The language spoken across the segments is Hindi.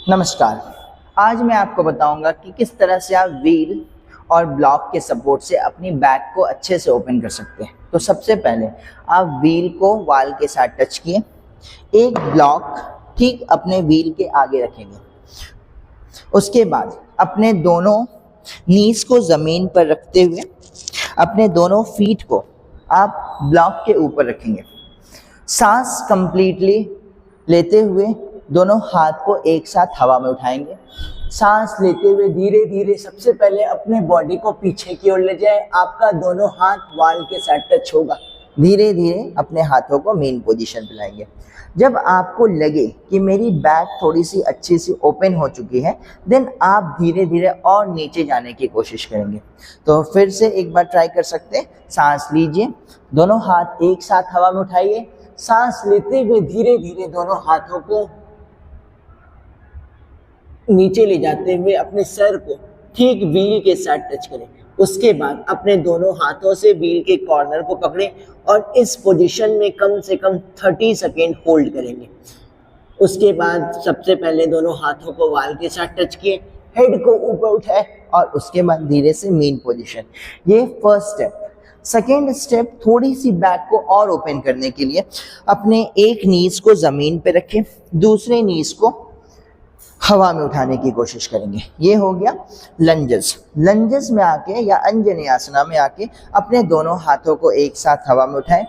नमस्कार। आज मैं आपको बताऊंगा कि किस तरह से आप व्हील और ब्लॉक के सपोर्ट से अपनी बैक को अच्छे से ओपन कर सकते हैं। तो सबसे पहले आप व्हील को वॉल के साथ टच किए, एक ब्लॉक ठीक अपने व्हील के आगे रखेंगे। उसके बाद अपने दोनों नीज को ज़मीन पर रखते हुए अपने दोनों फीट को आप ब्लॉक के ऊपर रखेंगे। सांस कंप्लीटली लेते हुए दोनों हाथ को एक साथ हवा में उठाएंगे। सांस लेते हुए धीरे धीरे सबसे पहले अपने बॉडी को पीछे की ओर ले जाए। आपका दोनों हाथ वॉल के साथ टच होगा। धीरे धीरे अपने हाथों को मेन पोजीशन पे लाएंगे। जब आपको लगे कि मेरी बैक थोड़ी सी अच्छी सी ओपन हो चुकी है, देन आप धीरे धीरे और नीचे जाने की कोशिश करेंगे। तो फिर से एक बार ट्राई कर सकते हैं। सांस लीजिए, दोनों हाथ एक साथ हवा में उठाइए। सांस लेते हुए धीरे धीरे दोनों हाथों को नीचे ले जाते हुए अपने सर को ठीक व्हील के साथ टच करें। उसके बाद अपने दोनों हाथों से व्हील के कॉर्नर को पकड़ें और इस पोजीशन में कम से कम 30 सेकेंड होल्ड करेंगे। उसके बाद सबसे पहले दोनों हाथों को वॉल के साथ टच किए, हेड को ऊपर उठाए और उसके बाद धीरे से मेन पोजीशन। ये फर्स्ट स्टेप। सेकेंड स्टेप, थोड़ी सी बैक को और ओपन करने के लिए अपने एक नीज को ज़मीन पे रखें, दूसरे नीज को हवा में उठाने की कोशिश करेंगे। ये हो गया लंजेस। लंजेस में आके या अंजनी आसना में आके अपने दोनों हाथों को एक साथ हवा में उठाएं।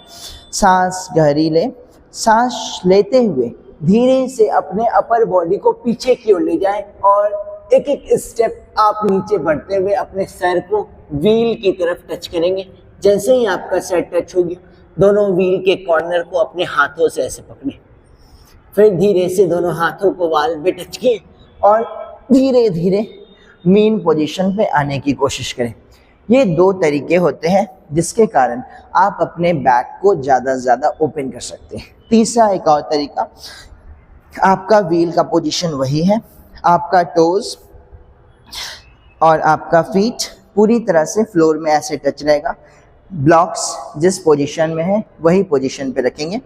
सांस गहरी लें। सांस लेते हुए धीरे से अपने अपर बॉडी को पीछे की ओर ले जाएं और एक एक स्टेप आप नीचे बढ़ते हुए अपने सर को व्हील की तरफ टच करेंगे। जैसे ही आपका सर टच होगी, दोनों व्हील के कॉर्नर को अपने हाथों से ऐसे पकड़ें। फिर धीरे से दोनों हाथों को वॉल पे टच किए और धीरे धीरे मेन पोजीशन पे आने की कोशिश करें। ये दो तरीके होते हैं जिसके कारण आप अपने बैक को ज़्यादा से ज़्यादा ओपन कर सकते हैं। तीसरा एक और तरीका, आपका व्हील का पोजीशन वही है, आपका टोज और आपका फीट पूरी तरह से फ्लोर में ऐसे टच रहेगा। ब्लॉक्स जिस पोजीशन में है वही पोजीशन पे रखेंगे।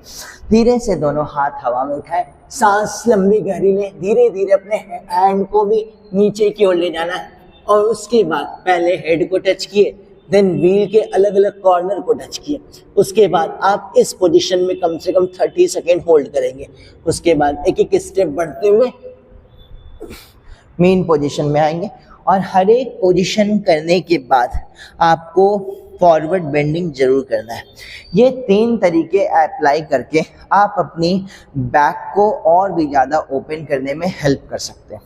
धीरे से दोनों हाथ हवा में उठाएं, सांस लंबी गहरी लें। धीरे धीरे अपने हैंड को भी नीचे की ओर ले जाना है और उसके बाद पहले हेड को टच किए, देन व्हील के अलग अलग कॉर्नर को टच किए। उसके बाद आप इस पोजीशन में कम से कम 30 सेकेंड होल्ड करेंगे। उसके बाद एक एक स्टेप बढ़ते हुए मेन पोजीशन में आएंगे और हर एक पोजीशन करने के बाद आपको फॉरवर्ड बेंडिंग जरूर करना है। ये 3 तरीके अप्लाई करके आप अपनी बैक को और भी ज़्यादा ओपन करने में हेल्प कर सकते हैं।